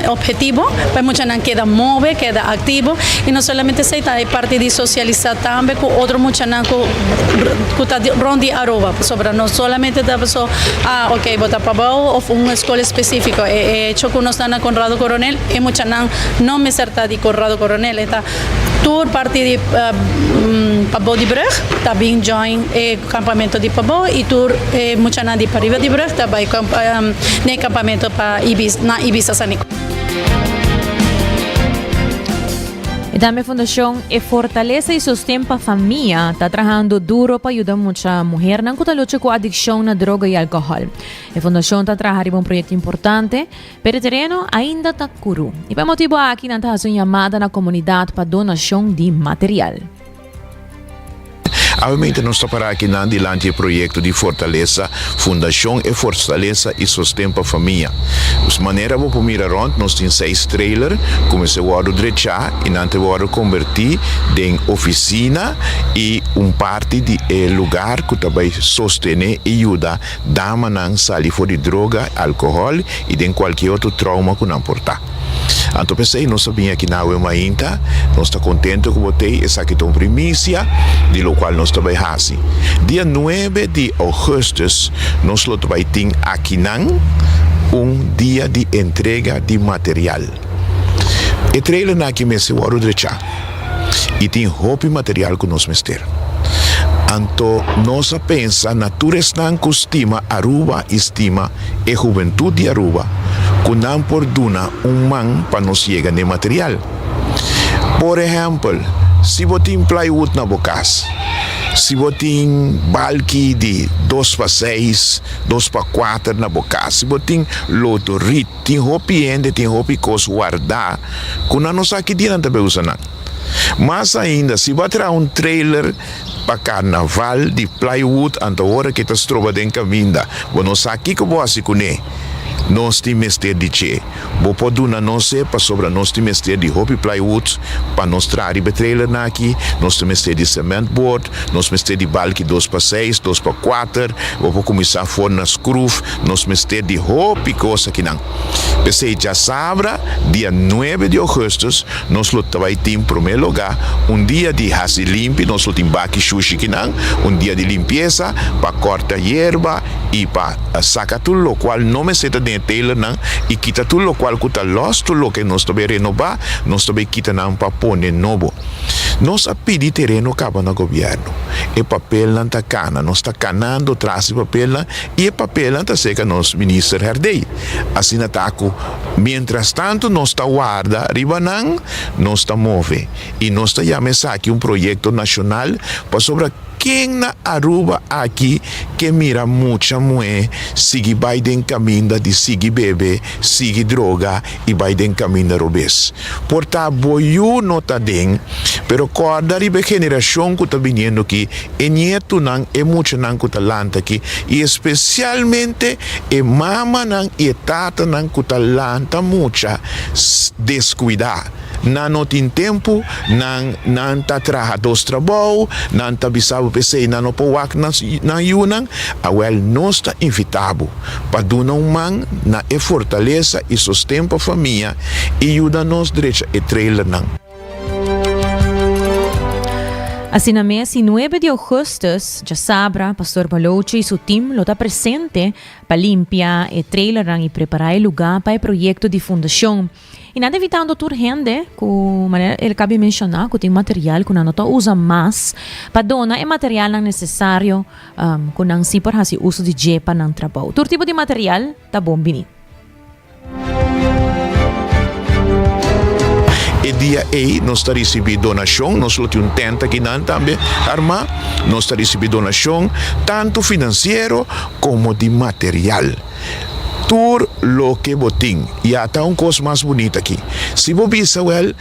objetivo para mucha no queda mover, queda activo y no solamente se está parte de socializar también con otro mucha nanco kuta rondi Aruba sobre no solamente da pessoa ok botar para baixo ou uma escola específica hecho que nós está na Conrado Coronel e mucha nan não me certa de Conrado Coronel está tour parte de Pabo de Brug também join campamento de Pabo e tour mucha nan de Pariba de Brug também no campamento para Ibiza San Nicolás. También Fundación Fortaleza y Sostén para Familia está trabajando duro para ayudar a muchas mujeres que luchar con adicción a droga y alcohol. La Fundación está trabajando en un proyecto importante, pero el terreno ainda está cru. Y por motivo aquí está haciendo llamada a la comunidad para donación de material. Obviamente nós está para aqui na dilante o projeto de Fortaleza, Fundação e Fortaleza e Sostém para a Família. De maneira vou mirar rond, nós temos 6 trailers, comecei a drechar e não vou convertir em oficina e parte de lugar que também sostener e ajudar dama não sair fora de droga, álcool e de qualquer outro trauma que não portar. Então pensei, nós sabíamos que não é uma inta, nós estamos contentes com você, essa aqui é uma primícia, de lo qual nós também fazemos. Dia 9 de agosto, nós também temos aqui dia de entrega de material. E trailer aqui me se vou deixar. E tem roupa e material que nós mestemos. Então, nós pensamos, natureza não estima, Aruba estima, e juventude de Aruba, que não por duna man para nos chegar de material. Por exemplo, se você tem plywood na bocas, se você tem balque de 2x6, 2x4 na bocas, se você tem lotorit, tem roupa ainda, tem roupa que guardar, que não nos aqui dentro também usa não. Mas ainda, se você tirar trailer para carnaval de plywood anta hora que está trova den caminda. Bueno, aqui que boa se cune. Nós temos de dizer, vou poder não ser para sobre nós temos de hopi plywood para nós trazer o trailer aqui, nós temos de cement board, nós temos de balque 2x6, 2x4, vou começar a for na screw, nós temos de hopi coisa que não. Pensei já sabra, dia 9 de agosto, nós vai ter em primeiro lugar dia de hasi limpo, nós temos baki sushi que não, dia de limpeza para cortar erva e para sacar tudo o qual não me seta de Taylor não e quita tudo o qual cuta lost tudo o que nós também renovar nós também quita não para pôr novo nós a pedir terreno acaba no governo e papel não está cana nós está canando traz o papel não e o papel não está seca nós ministro herdei assim ataco mientras tanto nós está guarda riba não nós está move e nós está chamando aqui projeto nacional para sobre quem na Aruba aqui que mira muita mulher sigue Biden caminho de sigue bebê, sigue droga e Biden caminho de robês. Porta boiu nota den, pero corda ribe geração que está vindo aqui, e nieto não é muito não que está lanta aqui, e especialmente e mama não e tata não que está lanta muita descuidar. Não tem tempo, não está trabalhando dos trabalhos, não está bisavo PC, não pode work na Yunnan, awel nós está invitado para dar man na fortaleza e sustenta a família e ajuda-nos direito a trailer não. Assim, na mês 9 de agosto, já sabra, Pastor Balochi e seu time está presente para limpar e trailer e preparar o lugar para o projeto de fundação. E nada evitando toda gente, como ele cabe mencionar, que tem material que não usa mais, para donar o material necessário, que não se pode fazer uso de jepa no trabalho. Todo tipo de material está bom bem. E dia aí nós está recebendo donação, nós temos tenta aqui também, arma, nós está recebendo donação, tanto financeiro como de material. Tudo lo que botim e até coisa mais bonita aqui. Se você bisa well,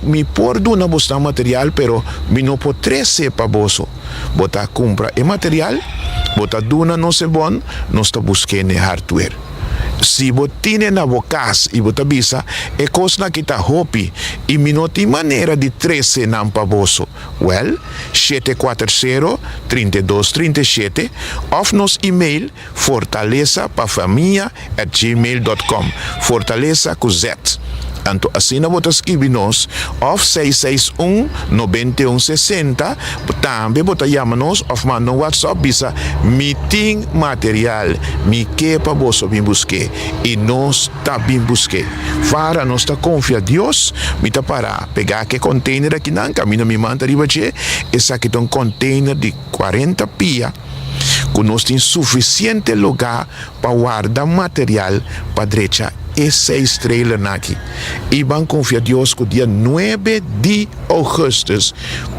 me por dona bosta material, pero me não pode trazer para bolso. Bota compra e material, bota dona não se bom, nós está buscando hardware. Se você tem na vocas e você bisa, é coisa que está hopi e me não tem maneira de trazer não para bolso. Well, 740-3237 ou nos e-mail fortaleza.familia@gmail.com Fortaleza com Z. Então, assim você escreve-nos ou 661-9160 também você chama-nos ou manda no WhatsApp bisa meeting material me que para você vir buscar e nós também buscar para nós confia em Deus me está para pegar que container aqui não caminho me manda riba che esse aqui é container de 40 pia que nós tem suficiente lugar para guardar material para direita e 6 trailer aqui. E vão confiar Deus que o dia 9 de agosto,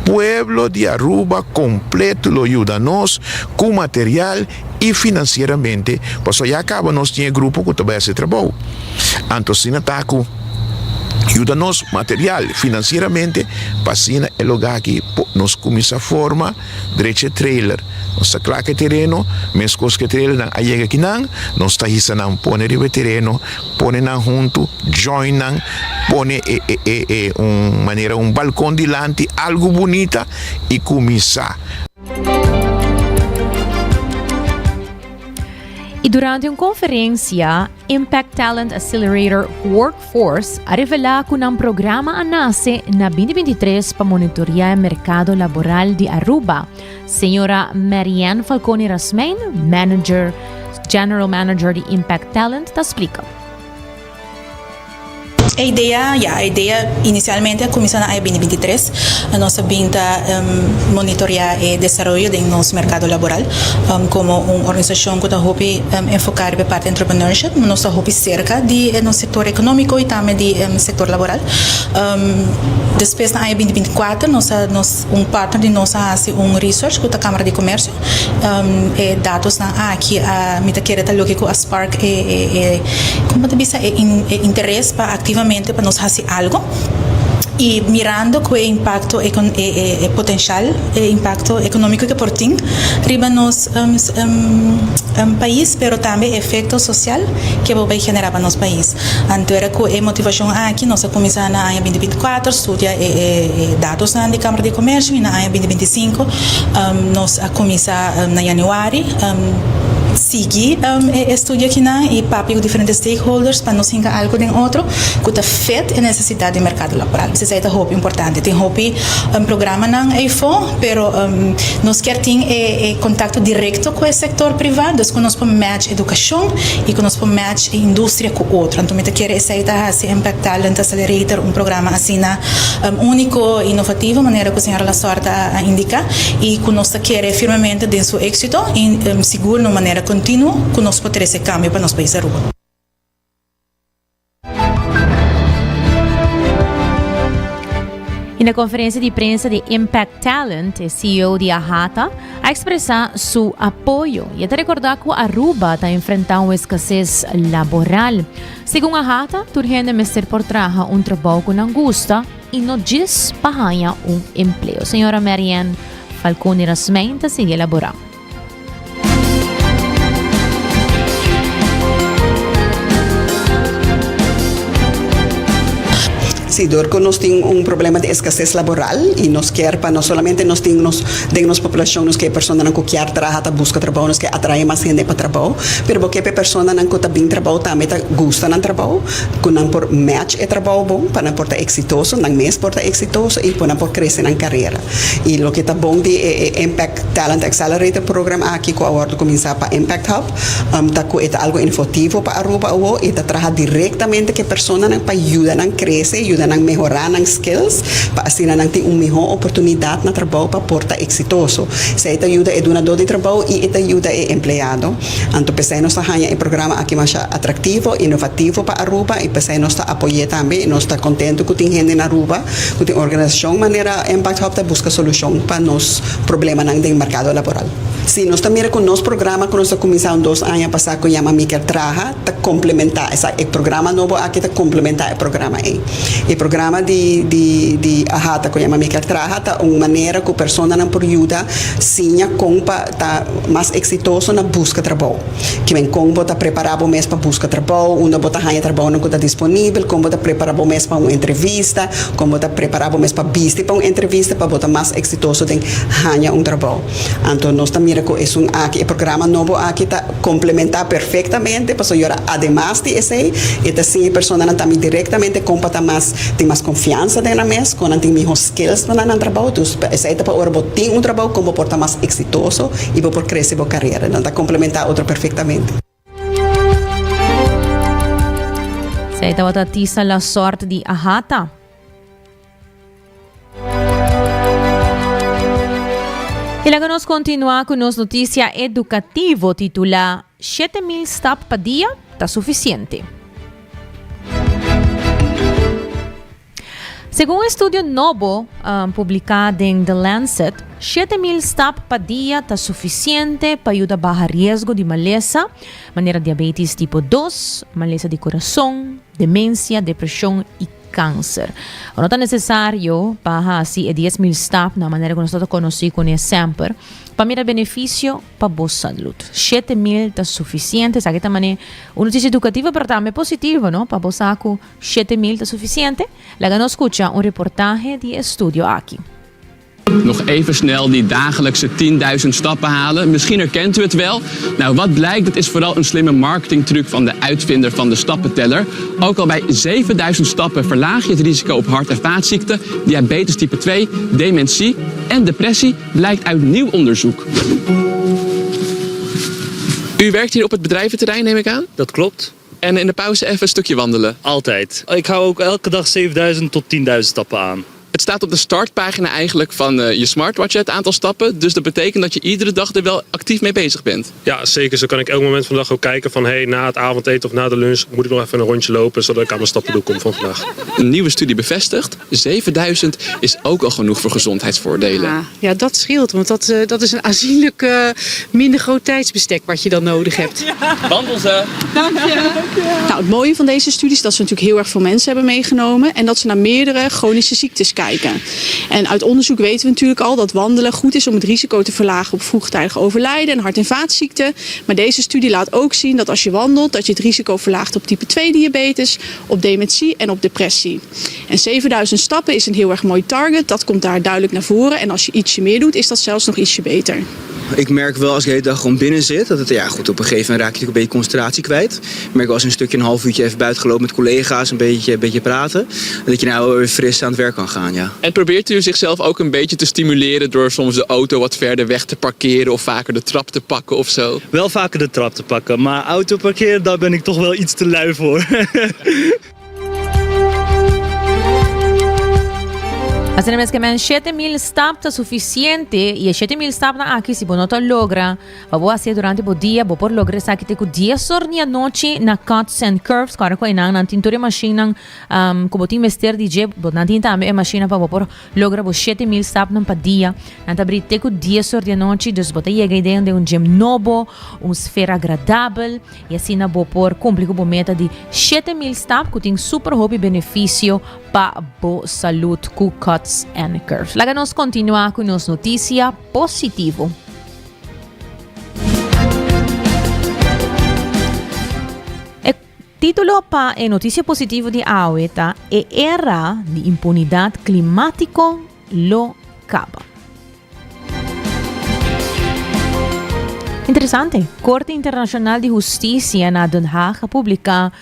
pueblo de Aruba completo lo ajuda-nos com material e financeiramente, porque já acaba nós tinha grupo que também esse trabalho. Então, se não está com ajuda-nos material, financeiramente, para assim é lugar que nós começamos a formar direito trailer. Nós está claro que terreno, mas coisas que trailer não aí aqui não, nós está isso não põe o terreno, põe não junto, join não, põe maneira balcão delante, algo bonita e começar. E durante uma conferência, Impact Talent Accelerator Workforce a revelar que um programa nasce na 2023 para monitorear o mercado laboral de Aruba. Senhora Marianne Falcone Rasmain, General Manager de Impact Talent, te explica. A ideia inicialmente começou na 2023. A nossa vinda monitorear o desenvolvimento do nosso mercado laboral como uma organização que está enfocar na parte de entrepreneurship, nós estamos cerca do setor econômico e também do setor laboral. Depois na 2024, partner de nós faz research com a Câmara de Comércio e dados aqui a querer com a Spark como te diz interesse para ativamente para nós fazer algo y mirando qué impacto potencial impacto económico que por ting riba nos país, pero también efecto social que vai generar para nos país. Então com a motivação aqui nós começamos na ano 2024 estudia dados na Câmara de Comércio e na ano 2025 nós começar na januário seguir estudo aqui e papo com diferentes stakeholders para nos encontrar algo de outro que está feito a necessidade do mercado laboral. Isso é muito importante. Tem programa não é fo, pero nós quer ter contato direto com o setor privado, nós nós podemos match educação e nós podemos match indústria com outro. Então, me quer aceitar se Impact Talent Accelerator, programa assim único, inovativo, maneira que a senhora Lasorda indica, e que nós quer firmemente de seu êxito e seguro, de maneira contínua, que nós podemos ter esse cambio para nosso país. E na conferência de prensa de Impact Talent, o CEO de Ahata a expressar seu apoio e até recordar que Aruba está enfrentando uma escassez laboral. Segundo Ahata, turgente mestre por trabalhar trabalho com angústia e não diz para ganhar emprego. Senhora Marianne Falcone Rasmenta sigue elaborar. Sí, Dorco nos tem problema de escassez laboral e nos quer para não somente nos tem nos população nos que pessoas não quer trabalhar busca trabalho nos que atrai mais gente para trabalho, pero porque pessoas não que bem trabalho também gosta não trabalho, que não por match é trabalho bom para não portar exitoso, não mês portar exitoso e para não por crescer na carreira. E o que está bom de Impact Talent Accelerator programa aqui que agora começar para Impact Hub, tá com algo informativo para Aruba ou e tá trabalhar diretamente que pessoas não para ajudar a crescer, a melhorar as skills para assim não ter melhor oportunidade na trabalho para portar exitoso. Se esta ajuda é donador de trabalho e esta ajuda é empregado. Então pensei nós ganha programa aqui mais atrativo, inovativo para Aruba e pensei nós apoiar também, nós está contente que tem gente na Aruba, que tem organização maneira Impact Hub busca solução para nos problema no mercado laboral. Sim, nós também com nosso programa que nós começamos 2 anos passar com chama Miquel Traha, tá complementar esse programa novo aqui tá complementar o programa aí. O programa de Ahata que chama Miquel Traha tá uma maneira que a pessoa não por ajuda sim a compa tá mais exitoso na busca de trabalho. Que vem como tá preparado mesmo para busca de trabalho, onde bota ganha trabalho não está disponível, como tá preparado mesmo para uma entrevista, como tá preparado mesmo para vista para uma entrevista para botar mais exitoso de ganhar trabalho. Então nós também que o programa novo aqui está complementar perfeitamente para senhora además de esse e assim a pessoa não também diretamente compata mais tem mais confiança na mesa quando tem mais skills no trabalho então essa é para agora tem trabalho como porta mais exitoso e por crescer a carreira não está complementar outro perfeitamente. Se esta batatiza la sorte de Ahata. E logo nós continuar com nossa notícia educativa titulada 7,000 stop por dia está suficiente. Segundo um estudo novo publicado em The Lancet, 7,000 stop por dia está suficiente para ajudar a baixar risco de maleza, maneira diabetes tipo 2, maleza de coração, demência, depressão e câncer. Não é necessário para assim 10,000 stop na maneira que nós conhecemos com sempre para mirar benefício para a boa saúde. 7,000 está suficiente. Essa é uma notícia educativa, mas também positiva, não? Para a boa saúde, 7,000 está suficiente. Lá nós escuta reportage de estudio aqui. Nog even snel die dagelijkse 10.000 stappen halen. Misschien herkent u het wel. Nou, wat blijkt, dat is vooral een slimme marketingtruc van de uitvinder van de stappenteller. Ook al bij 7.000 stappen verlaag je het risico op hart- en vaatziekten, diabetes type 2, dementie en depressie, blijkt uit nieuw onderzoek. U werkt hier op het bedrijventerrein, neem ik aan? Dat klopt. En in de pauze even een stukje wandelen? Altijd. Ik hou ook elke dag 7.000 tot 10.000 stappen aan. Het staat op de startpagina eigenlijk van je smartwatch het aantal stappen. Dus dat betekent dat je iedere dag er wel actief mee bezig bent. Ja, zeker. Zo kan ik elk moment van de dag ook kijken van na het avondeten of na de lunch moet ik nog even een rondje lopen zodat ik aan mijn stappendoel kom van vandaag. Een nieuwe studie bevestigt, 7000 is ook al genoeg voor gezondheidsvoordelen. Ja, dat scheelt, want dat is een aanzienlijk minder groot tijdsbestek wat je dan nodig hebt. Wandel ze! Dank je! Nou, het mooie van deze studie is dat ze natuurlijk heel erg veel mensen hebben meegenomen en dat ze naar meerdere chronische ziektes kijken. En uit onderzoek weten we natuurlijk al dat wandelen goed is om het risico te verlagen op vroegtijdig overlijden en hart- en vaatziekten. Maar deze studie laat ook zien dat als je wandelt, dat je het risico verlaagt op type 2 diabetes, op dementie en op depressie. En 7000 stappen is een heel erg mooi target, dat komt daar duidelijk naar voren. En als je ietsje meer doet, is dat zelfs nog ietsje beter. Ik merk wel als ik de hele dag gewoon binnen zit, dat het, goed, op een gegeven moment raak je natuurlijk een beetje concentratie kwijt. Ik merk wel als een half uurtje even buiten gelopen met collega's, een beetje praten, dat je nou weer fris aan het werk kan gaan, ja. En probeert u zichzelf ook een beetje te stimuleren door soms de auto wat verder weg te parkeren of vaker de trap te pakken of zo? Wel vaker de trap te pakken, maar auto parkeren, daar ben ik toch wel iets te lui voor. Assim mesmo que men 7,000 steps é suficiente e 7,000 steps na aqui se não logra, vou fazer durante o dia, vou por lograr isso aqui te com 10 horas à noite na Cuts and Curves, cara com na tintura machine como tem mestre DJ, na tinta a machine para por lograr os 7,000 steps num dia, na abrir te com 10 horas à noite, dus botar a ideia de gym novo, esfera agradável e assim na vou por cumprir com a meta de 7,000 steps que tem super hobby benefício para boa saúde com Cuts and Curves. Laga nos continuar com nos notícia positivo. O título para a notícia positiva de Aueta é Era de Impunidade Climático lo acaba. Interessante. Corte Internacional de Justiça na Den Haag publica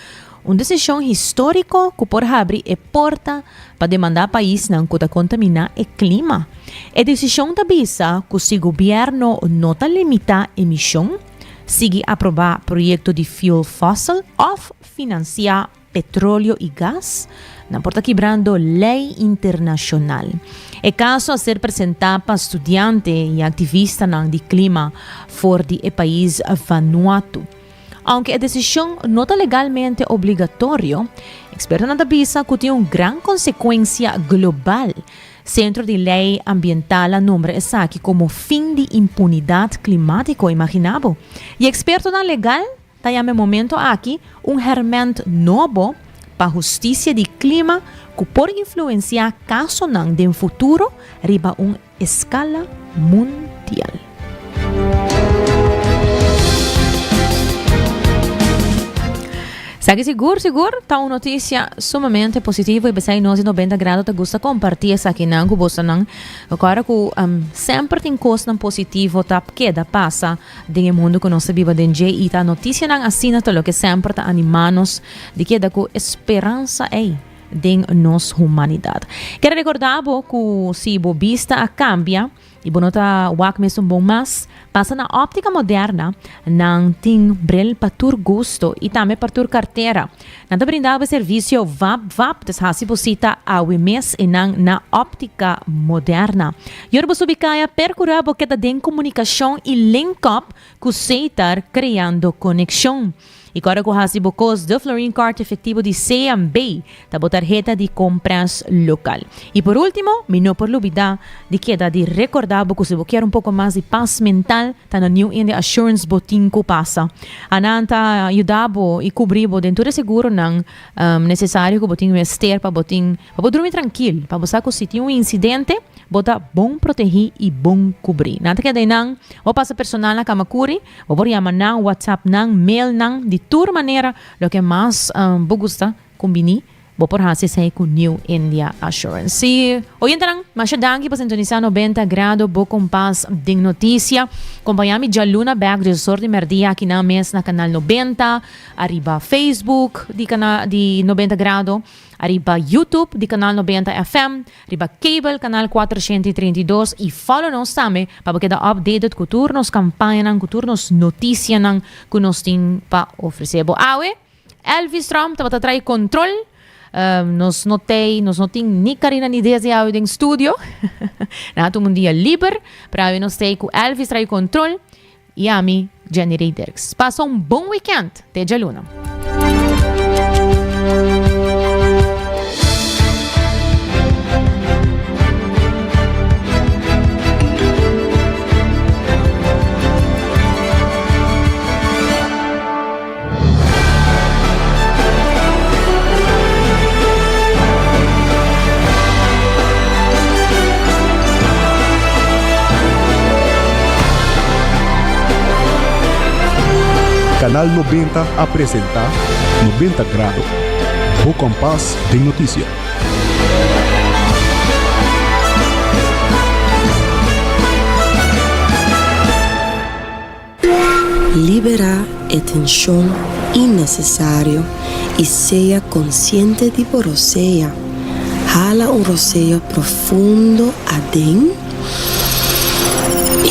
decisão histórica que por abrir a porta para demandar o país não que contaminar o clima. A decisão avisa que se o governo não limita a emissão, sigue aprovar projeto de fuel fóssil ou financiar petróleo e gás, não porta quebrando lei internacional. O caso a ser apresentado para estudiante e ativista de clima fora do país Vanuatu. Aunque a decisão não é legalmente obrigatória, expertos na avisa que tem uma grande consequência global. Centro de Lei Ambiental nombra essa aqui como fim de impunidade climática imaginável. E experto na legal está no momento aqui ferramenta novo para a justiça de clima que pode influenciar caso não de futuro riba uma escala mundial. Sabe seguro, tá uma notícia sumamente positiva e você nós 90 graus te gusta compartilhar essa aqui não, que você não, agora que sempre tem coisa positivo tá queda passa no mundo que nós vive dentro e tá notícia não assim tá lo que sempre tá animanos de que da esperança é de nossa humanidade. Quero recordar que se a vista a cambia e bonota wak mesmo bom mas passa na óptica moderna não tem brel para tur gosto e também para tur carteira. Não brindava serviço VAP deshasi posita a mes e na óptica moderna. Yorbo subicaya percurar boqueta de comunicação e link up com seitar criando conexão. E agora com hasi bocos de Florin Card efetivo de CMB, tabo tarjeta de compras local. E por último, não por olvidar de queda de recordar que se quer pouco mais de paz mental, tá no New India Assurance Botin que passa. Ananta ajudabo e cobribo dentro de seguro não necessário que botin ester para botin, para dormir tranquilo, para você que se tem incidente, bota bom proteger e bom cobrir. Nada que daí não, ou passa personal na kamakuri, ou por chamar não, WhatsApp não, mail não, de toda maneira, o que mais gusta combini, vou por hasi sa com New India Assurance. Si oyente lang, masyadang pa sintonizar 90 grado bo kompas ding notícia. Acompanhami já Luna Bag de Sorte Merdia aqui na mes na canal 90, arriba Facebook di 90 grado, arriba YouTube di canal 90 FM, arriba Cable canal 432 e follow nos também para que da updated com turnos campanha com turnos notícia nang que nos tem para oferecer. Bo awe Elvis Trump tava trai control nos notei ni Karina ni desde out in studio. Na tu mundia liber, para nos tei com Elvis trai control e a mim Jenny Reiders. Passa bom weekend, te Luna. Canal 90 apresenta 90 Grados, o compás de notícia. Libera a tensão innecessário e seja consciente de roceia. Jala roceio profundo adentro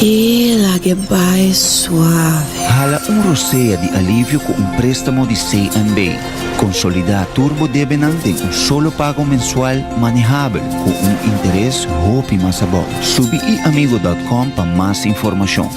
e la que vai suave. Hala roceia de alívio com préstamo de CNB. Consolidar Turbo Debenham tem solo pago mensual manejável com interés hope mais bom. Subiamigo.com para mais informação.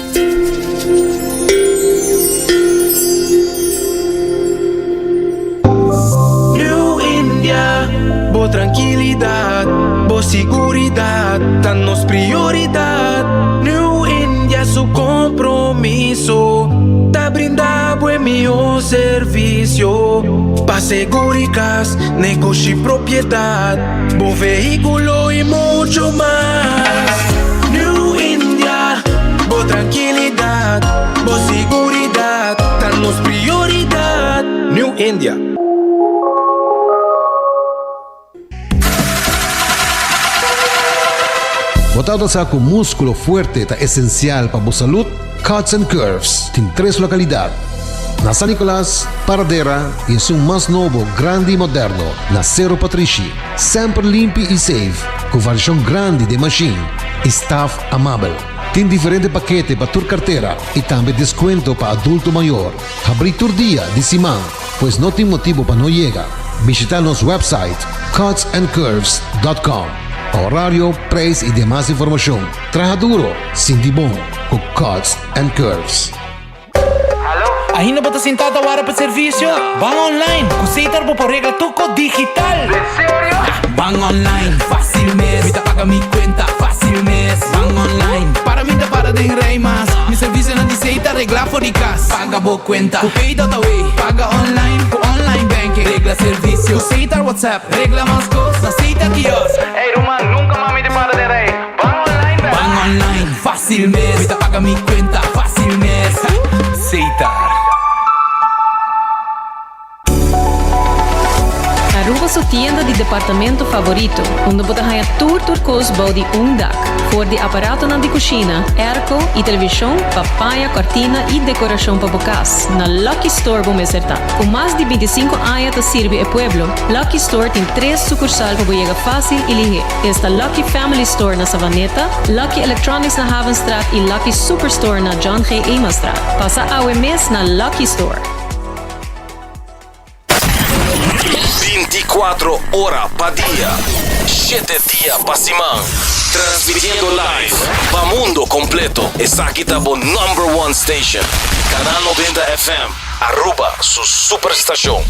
New India, boa tranquilidade, boa seguridade, tá nos prioridade. New India, su compromiso, tá brindar buen melhor serviço. Pa seguricas, negocio y propiedad, bom vehículo y mucho más. New India, boa tranquilidad, boa seguridad, tá nos prioridad. New India. Botado com músculo forte é essencial para a saúde. Cuts and Curves tem 3 localidades. Na San Nicolás, Paradera e em mais novo, grande e moderno, na Cerro Patrici. Sempre limpo e safe, com versão grande de machine. Staff amável. Tem diferentes paquetes para tua carteira e também desconto para adulto maior. Abrir todo dia de semana, pois não tem motivo para não chegar. Visitar nosso website cutsandcurves.com. Horário, preço e demais informação. Traja duro, sinti bom, com Cuts and Curves. Ainda bota sentada agora para serviço? Van online, com Seitar por regla tuco digital. ¿En serio? Van online, fácil mes. Me paga mi cuenta, fácil mes. Van online, para mí te para de rey más. Mi servicio no dice Seitar regla por casa. Paga por cuenta, con PayDotAway. Paga online, con online banking. Regla servicio, con Seitar WhatsApp. Regla más cosas, Seitar kiosk. Ey, Roman, nunca mami te para de rey. Van online, baby. Van online, fácil mes. Me paga mi cuenta, fácil mes. Seitar. Aruba sua tienda de departamento favorito, onde você ganha turcos de dak, voor de aparato na de cozinha, airco e televisão, papaya, cortina e decoração para bocas. Na Lucky Store vamos acertar. Com mais de 25 anos de servir o pueblo, Lucky Store tem 3 sucursais para chegar fácil e ligeiro. Esta Lucky Family Store na Savaneta, Lucky Electronics na Havenstraat e Lucky Superstore na John G. Emastraat. Passa ao mês na Lucky Store. 24 horas para dia, 7 dias para semana, transmitiendo live para mundo completo. Esta aqui tá bom #1 station, Canal 90 FM, Aruba, su superestação.